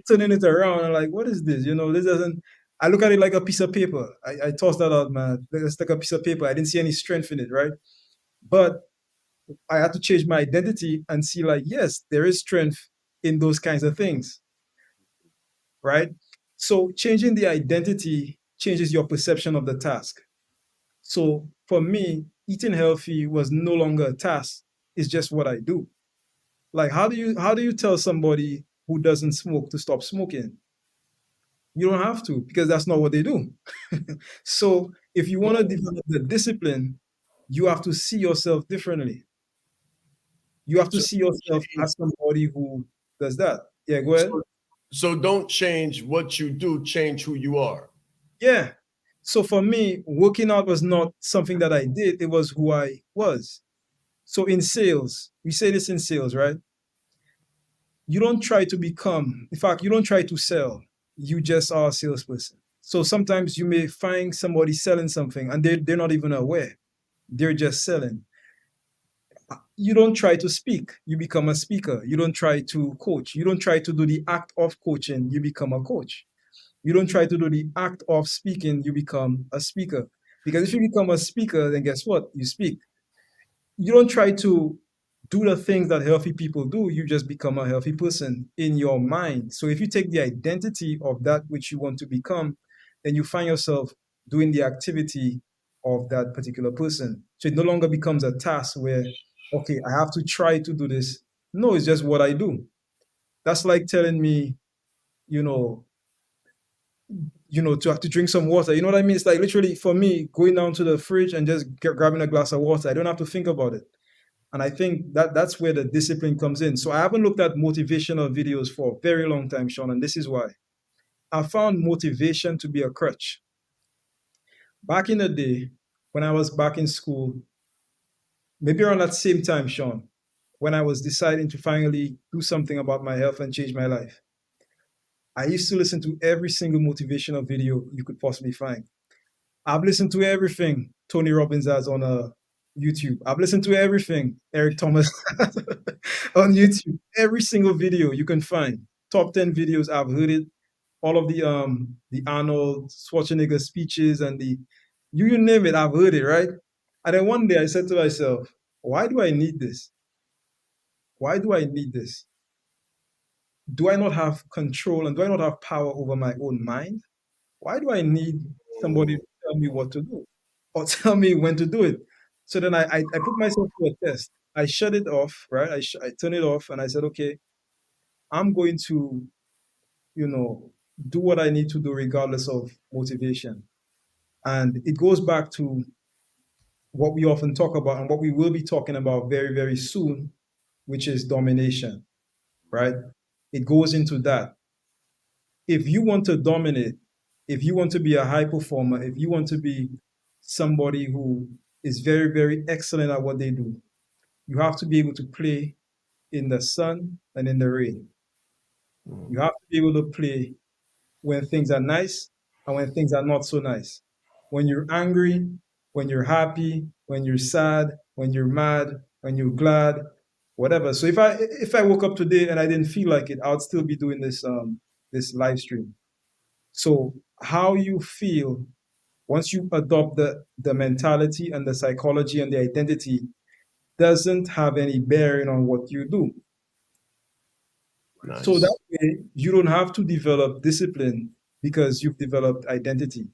turning it around and like, what is this? This doesn't, I look at it like a piece of paper. I tossed that out, man. It's like a piece of paper. I didn't see any strength in it, right? But I had to change my identity and see like, yes, there is strength in those kinds of things, right? So changing the identity changes your perception of the task. So for me, eating healthy was no longer a task. It's just what I do. Like, how do you tell somebody who doesn't smoke to stop smoking? You don't have to, because that's not what they do. So if you want to develop the discipline, you have to see yourself differently. You have to see yourself as somebody who does that. Yeah, go ahead. So don't change what you do, change who you are. Yeah. So for me, working out was not something that I did, it was who I was. So in sales, we say this in sales, right? You don't try to become, in fact, you don't try to sell. You just are a salesperson. So sometimes you may find somebody selling something and they're not even aware. They're just selling. You don't try to speak, you become a speaker. You don't try to coach. You don't try to do the act of coaching, you become a coach. You don't try to do the act of speaking, you become a speaker. Because if you become a speaker, then guess what? You speak. You don't try to do the things that healthy people do, you just become a healthy person in your mind. So if you take the identity of that which you want to become, then you find yourself doing the activity of that particular person. So it no longer becomes a task where, okay, I have to try to do this. No, it's just what I do. That's like telling me, you know, to have to drink some water. You know what I mean? It's like literally for me going down to the fridge and just grabbing a glass of water. I don't have to think about it. And I think that that's where the discipline comes in. So I haven't looked at motivational videos for a very long time, Sean, and this is why. I found motivation to be a crutch. Back in the day, when I was back in school, maybe around that same time, Sean, when I was deciding to finally do something about my health and change my life, I used to listen to every single motivational video you could possibly find. I've listened to everything Tony Robbins has on YouTube. I've listened to everything Eric Thomas has on YouTube. Every single video you can find. Top 10 videos, I've heard it. All of the Arnold Schwarzenegger speeches and you name it, I've heard it, right? And then one day I said to myself, why do I need this? Why do I need this? Do I not have control and do I not have power over my own mind? Why do I need somebody to tell me what to do or tell me when to do it? So then I put myself to a test. I shut it off, right? I turn it off and I said, okay, I'm going to, do what I need to do regardless of motivation. And it goes back to what we often talk about and what we will be talking about very, very soon, which is domination, right? It goes into that. If you want to dominate, if you want to be a high performer, if you want to be somebody who is very, very excellent at what they do, you have to be able to play in the sun and in the rain. You have to be able to play when things are nice and when things are not so nice. When you're angry, when you're happy, when you're sad, when you're mad, when you're glad, whatever. So if I woke up today and I didn't feel like it, I would still be doing this live stream. So how you feel once you adopt the mentality and the psychology and the identity doesn't have any bearing on what you do. Nice. So that way you don't have to develop discipline because you've developed identity.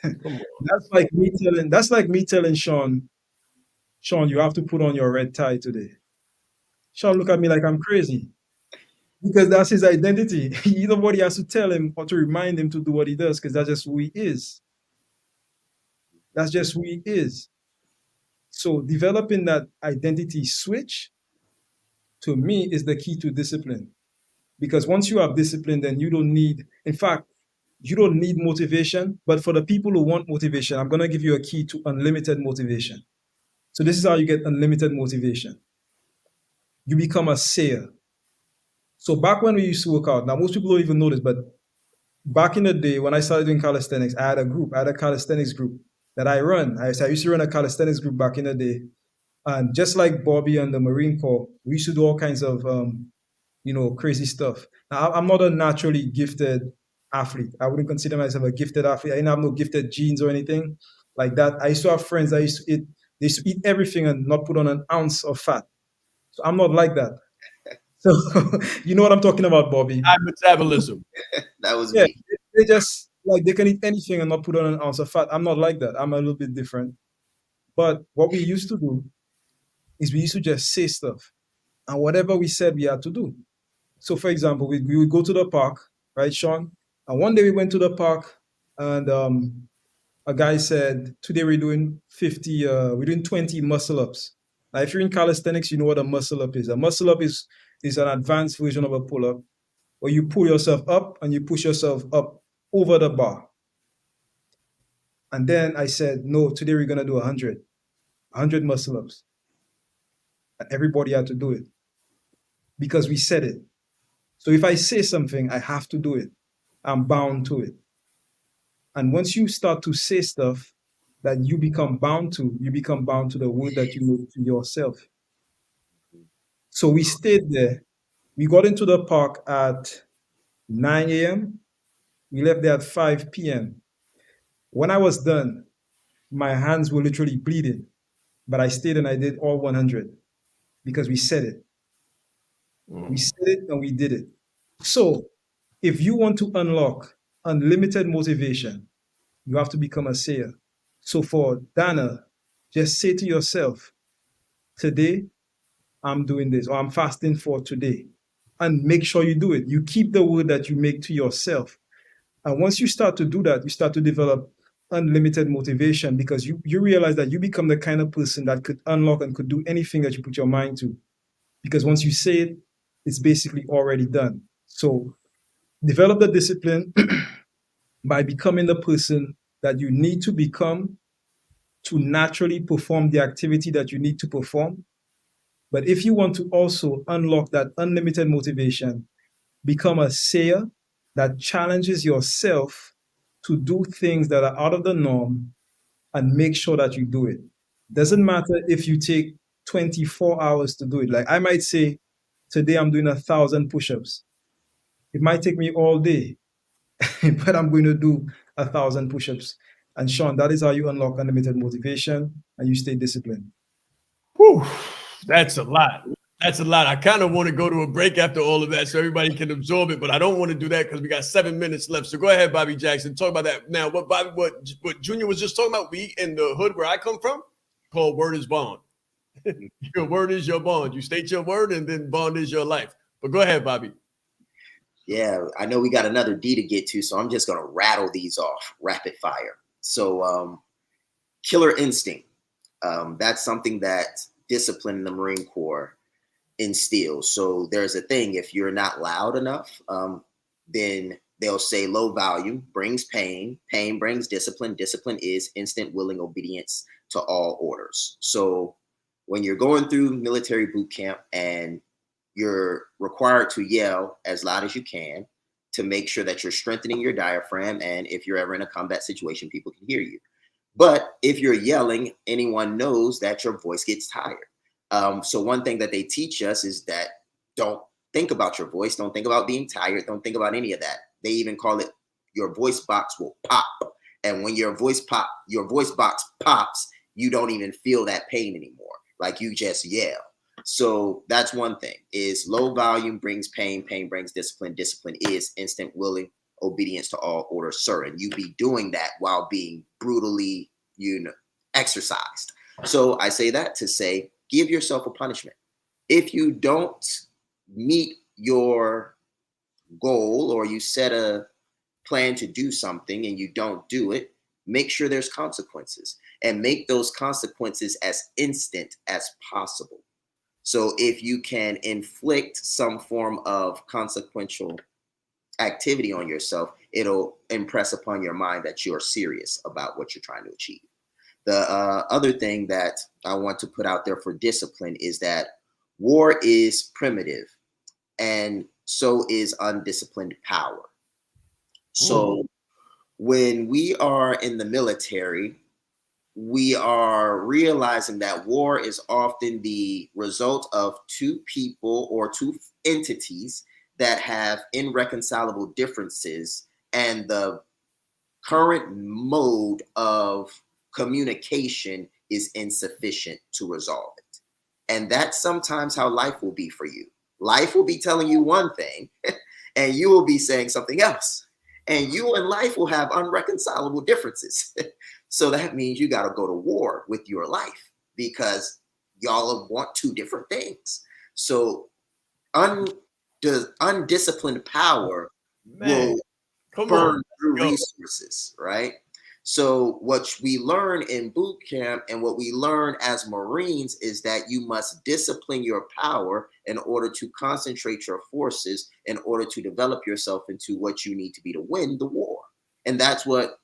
That's like me telling Sean, you have to put on your red tie today. Sean look at me like I'm crazy. Because that's his identity. Nobody has to tell him or to remind him to do what he does because that's just who he is. That's just who he is. So developing that identity switch, to me, is the key to discipline. Because once you have discipline, then you don't need, in fact, you don't need motivation. But for the people who want motivation, I'm going to give you a key to unlimited motivation. So this is how you get unlimited motivation. You become a sayer. So back when we used to work out, now most people don't even know this, but back in the day when I started doing calisthenics, I had a calisthenics group that I run. I used to run a calisthenics group back in the day. And just like Bobby and the Marine Corps, we used to do all kinds of, crazy stuff. Now, I'm not a naturally gifted athlete. I wouldn't consider myself a gifted athlete. I didn't have no gifted genes or anything like that. I used to have friends that they used to eat everything and not put on an ounce of fat. So I'm not like that. So you know what I'm talking about, Bobby? High metabolism. That was Yeah, me. they just like they can eat anything and not put on an ounce of fat. I'm not like that. I'm a little bit different. But what we used to do is we used to just say stuff, and whatever we said, we had to do. So, for example, we would go to the park, right, Sean? And one day we went to the park, and a guy said, "Today we're doing 20 muscle ups." Now, if you're in calisthenics, you know what a muscle up is. A muscle up is an advanced version of a pull up, where you pull yourself up and you push yourself up over the bar. And then I said, no, today we're going to do 100 muscle ups. And everybody had to do it because we said it. So if I say something, I have to do it. I'm bound to it. And once you start to say stuff that you become bound to the word that you make to yourself. So we stayed there. We got into the park at 9 a.m. We left there at 5 p.m. When I was done, my hands were literally bleeding, but I stayed and I did all 100 because we said it. We said it and we did it. So if you want to unlock unlimited motivation, you have to become a sayer. So for Dana, just say to yourself, today I'm doing this, or I'm fasting for today. And make sure you do it. You keep the word that you make to yourself. And once you start to do that, you start to develop unlimited motivation because you realize that you become the kind of person that could unlock and could do anything that you put your mind to. Because once you say it, it's basically already done. So develop the discipline by becoming the person that you need to become to naturally perform the activity that you need to perform. But if you want to also unlock that unlimited motivation, become a sayer that challenges yourself to do things that are out of the norm and make sure that you do it. Doesn't matter if you take 24 hours to do it. Like I might say, today I'm doing 1,000 push-ups. It might take me all day, but I'm going to do 1,000 push-ups. And Sean, that is how you unlock unlimited motivation and you stay disciplined. Whew, that's a lot. That's a lot. I kind of want to go to a break after all of that so everybody can absorb it, but I don't want to do that because we got 7 minutes left. So go ahead, Bobby Jackson. Talk about that. Now, what Junior was just talking about, we in the hood where I come from, called word is bond. Your word is your bond. You state your word and then bond is your life. But go ahead, Bobby. Yeah, I know we got another D to get to, so I'm just going to rattle these off rapid fire. So killer instinct. That's something that discipline in the Marine Corps instills. So there's a thing, if you're not loud enough, then they'll say low volume brings pain, pain brings discipline, discipline is instant willing obedience to all orders. So when you're going through military boot camp and you're required to yell as loud as you can to make sure that you're strengthening your diaphragm, and if you're ever in a combat situation, people can hear you. But if you're yelling, anyone knows that your voice gets tired. So one thing that they teach us is that don't think about your voice. Don't think about being tired. Don't think about any of that. They even call it your voice box will pop. And when your voice box pops, you don't even feel that pain anymore. Like you just yell. So that's one thing, is low volume brings pain. Pain brings discipline. Discipline is instant willing obedience to all orders, sir. And you be doing that while being brutally, exercised. So I say that to say, give yourself a punishment. If you don't meet your goal or you set a plan to do something and you don't do it, make sure there's consequences and make those consequences as instant as possible. So if you can inflict some form of consequential activity on yourself, it'll impress upon your mind that you're serious about what you're trying to achieve. The other thing that I want to put out there for discipline is that war is primitive and so is undisciplined power. So when we are in the military, we are realizing that war is often the result of two people or two entities that have irreconcilable differences, and the current mode of communication is insufficient to resolve it. And that's sometimes how life will be for you. Life will be telling you one thing and you will be saying something else. And you and life will have unreconcilable differences. So that means you got to go to war with your life because y'all want two different things. So undisciplined power will burn through resources, right? So what we learn in boot camp and what we learn as Marines is that you must discipline your power in order to concentrate your forces, in order to develop yourself into what you need to be to win the war. And that's what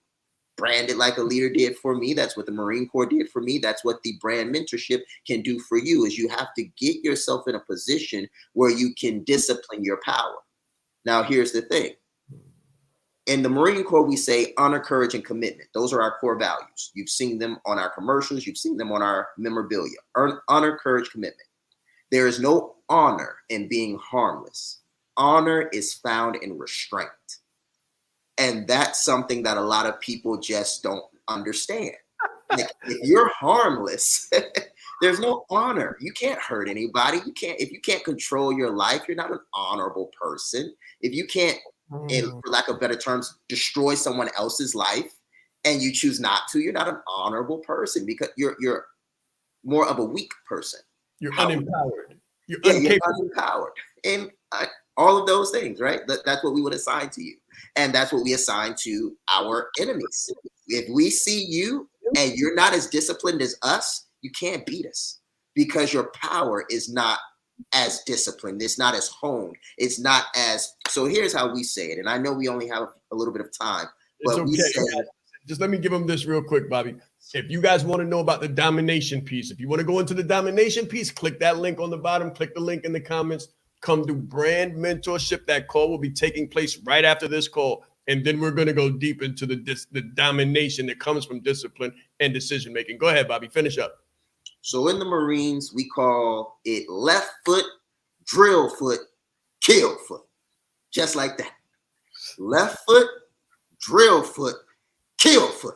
branded like a leader did for me. That's what the Marine Corps did for me. That's what the brand mentorship can do for you, is you have to get yourself in a position where you can discipline your power. Now, here's the thing. In the Marine Corps, we say honor, courage, and commitment. Those are our core values. You've seen them on our commercials. You've seen them on our memorabilia. Honor, courage, commitment. There is no honor in being harmless. Honor is found in restraint. And that's something that a lot of people just don't understand. Like, if you're harmless, there's no honor. You can't hurt anybody. If you can't control your life, you're not an honorable person. If you can't, for lack of better terms, destroy someone else's life and you choose not to, you're not an honorable person, because you're more of a weak person. You're unempowered. You're unempowered. And all of those things, right? That's what we would assign to you. And that's what we assign to our enemies. If we see you and you're not as disciplined as us, you can't beat us, because your power is not as disciplined. It's not as honed. It's not as, so here's how we say it. And I know we only have a little bit of time, but we say, just let me give them this real quick, Bobby. If you guys want to know about the domination piece, if you want to go into the domination piece, click that link on the bottom, click the link in the comments, come to brand mentorship. That call will be taking place right after this call. And then we're going to go deep into the domination that comes from discipline and decision-making. Go ahead, Bobby, finish up. So in the Marines, we call it left foot, drill foot, kill foot. Just like that. Left foot, drill foot, kill foot.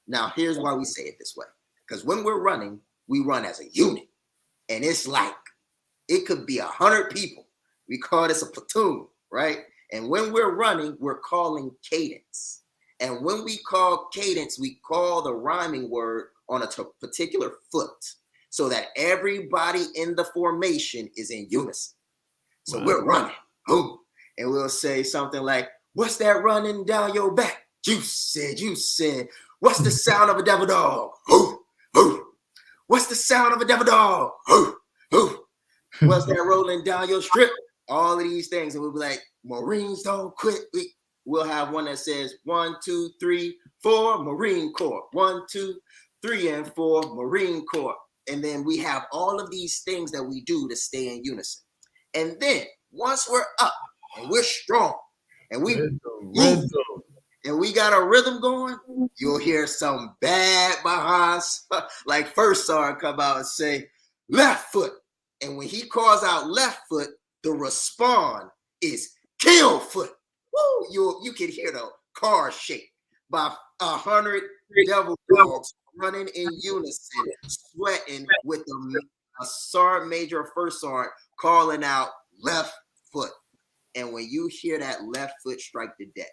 Now, here's why we say it this way. Because when we're running, we run as a unit. And it's like, it could be 100 people. We call this a platoon, right? And when we're running, we're calling cadence. And when we call cadence, we call the rhyming word on a particular foot, so that everybody in the formation is in unison. So we're running, boom, and we'll say something like, what's that running down your back? Juicy, juicy. What's the sound of a devil dog? Hoo, hoo. What's the sound of a devil dog? Hoo, hoo. What's that rolling down your strip? All of these things. And we'll be like, Marines don't quit. We'll have one that says 1, 2, 3, 4, Marine Corps. 1, 2, 3, and 4, Marine Corps. And then we have all of these things that we do to stay in unison. And then once we're up and we're strong and we move and we got a rhythm going, you'll hear some bad behinds like First Sergeant come out and say, left foot. And when he calls out left foot, the response is kill foot. Woo! You can hear the car shake by 100 devil dogs running in unison, sweating with a sergeant major or first sergeant calling out left foot. And when you hear that left foot strike the deck,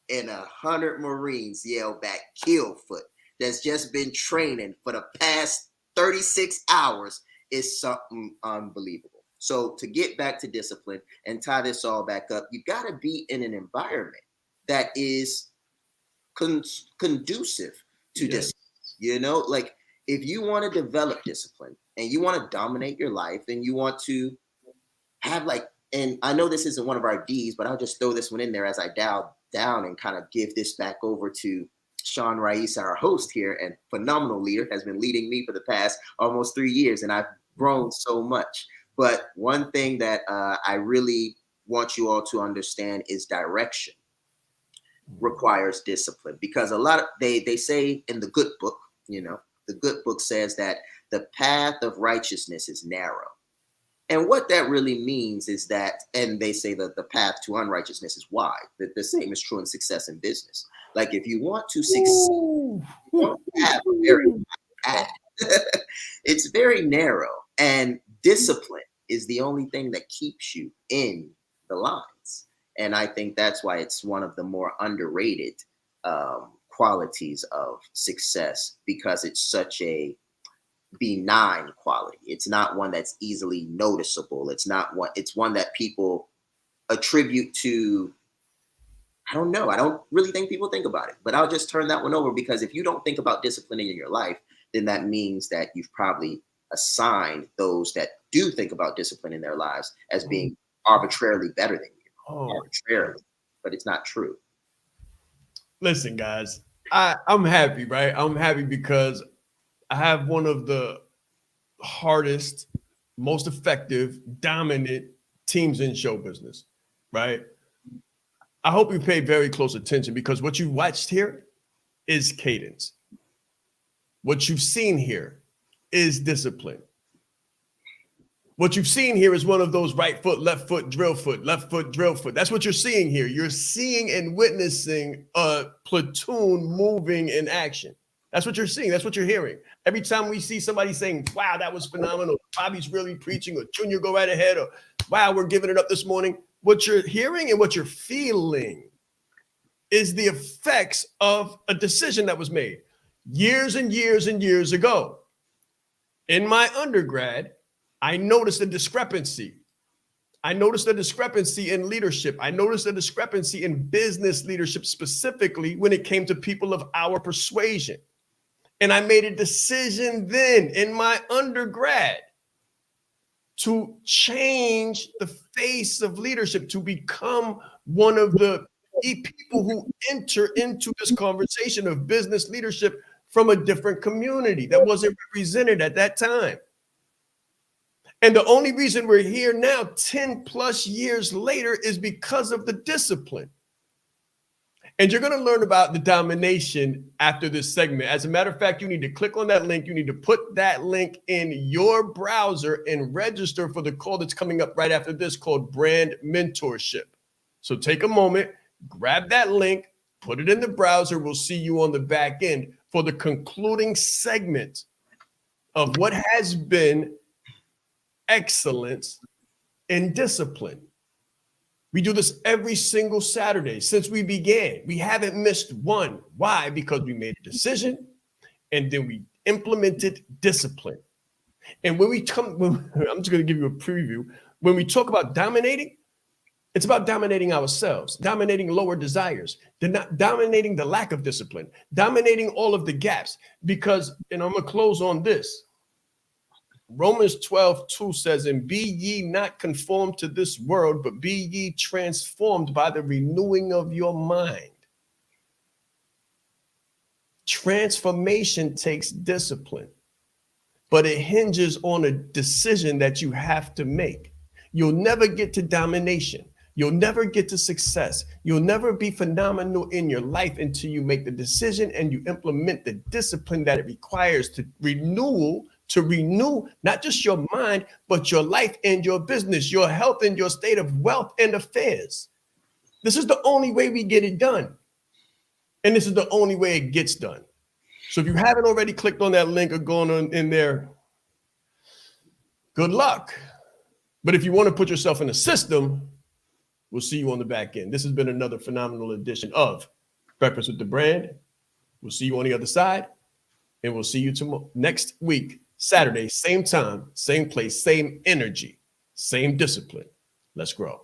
and 100 Marines yell back kill foot, that's just been training for the past 36 hours, is something unbelievable. So to get back to discipline and tie this all back up, you got to be in an environment that is conducive to discipline. You know, like if you want to develop discipline and you want to dominate your life and you want to have like, and I know this isn't one of our D's, but I'll just throw this one in there as I dial down and kind of give this back over to Sean Raisa, our host here, and phenomenal leader, has been leading me for the past almost 3 years, and I've grown so much. But one thing that I really want you all to understand is direction requires discipline, because a lot of they say in the good book, you know, the good book says that the path of righteousness is narrow. And what that really means is that, and they say that the path to unrighteousness is wide. That the same is true in success in business. Like if you want to succeed, you don't have a very wide path. It's very narrow, and discipline is the only thing that keeps you in the lines. And I think that's why it's one of the more underrated qualities of success, because it's such a benign quality. It's not one that's easily noticeable. It's one that people attribute to, I don't know. I don't really think people think about it, but I'll just turn that one over, because if you don't think about discipline in your life, then that means that you've probably assigned those that do think about discipline in their lives as being arbitrarily better than you. Arbitrarily, but it's not true. Listen, guys, I'm happy, right? I'm happy because I have one of the hardest, most effective, dominant teams in show business, right? I hope you pay very close attention because what you watched here is cadence. What you've seen here is discipline. What you've seen here is one of those right foot, left foot, drill foot, left foot, drill foot. That's what you're seeing here. You're seeing and witnessing a platoon moving in action. That's what you're seeing. That's what you're hearing. Every time we see somebody saying, wow, that was phenomenal, Bobby's really preaching, or Junior, go right ahead, or wow, we're giving it up this morning. What you're hearing and what you're feeling is the effects of a decision that was made years and years and years ago. In my undergrad, I noticed a discrepancy. I noticed a discrepancy in leadership. I noticed a discrepancy in business leadership, specifically when it came to people of our persuasion. And I made a decision then in my undergrad to change the face of leadership, to become one of the people who enter into this conversation of business leadership from a different community that wasn't represented at that time. And the only reason we're here now, 10 plus years later, is because of the discipline. And you're going to learn about the domination after this segment. As a matter of fact, you need to click on that link. You need to put that link in your browser and register for the call that's coming up right after this, called Brand Mentorship. So take a moment, grab that link, put it in the browser. We'll see you on the back end for the concluding segment of what has been excellence in discipline. We do this every single Saturday since we began. We haven't missed one. Why? Because we made a decision and then we implemented discipline. And when we come, I'm just going to give you a preview. When we talk about dominating, it's about dominating ourselves, dominating lower desires, dominating the lack of discipline, dominating all of the gaps. Because, and I'm going to close on this. Romans 12:2 says, and be ye not conformed to this world, but be ye transformed by the renewing of your mind. Transformation takes discipline, but it hinges on a decision that you have to make. You'll never get to domination. You'll never get to success. You'll never be phenomenal in your life until you make the decision and you implement the discipline that it requires to renew not just your mind, but your life and your business, your health and your state of wealth and affairs. This is the only way we get it done. And this is the only way it gets done. So if you haven't already clicked on that link or gone on in there, good luck. But if you want to put yourself in a system, we'll see you on the back end. This has been another phenomenal edition of Breakfast with the Brand. We'll see you on the other side, and we'll see you tomorrow, next week, Saturday, same time, same place, same energy, same discipline. Let's grow.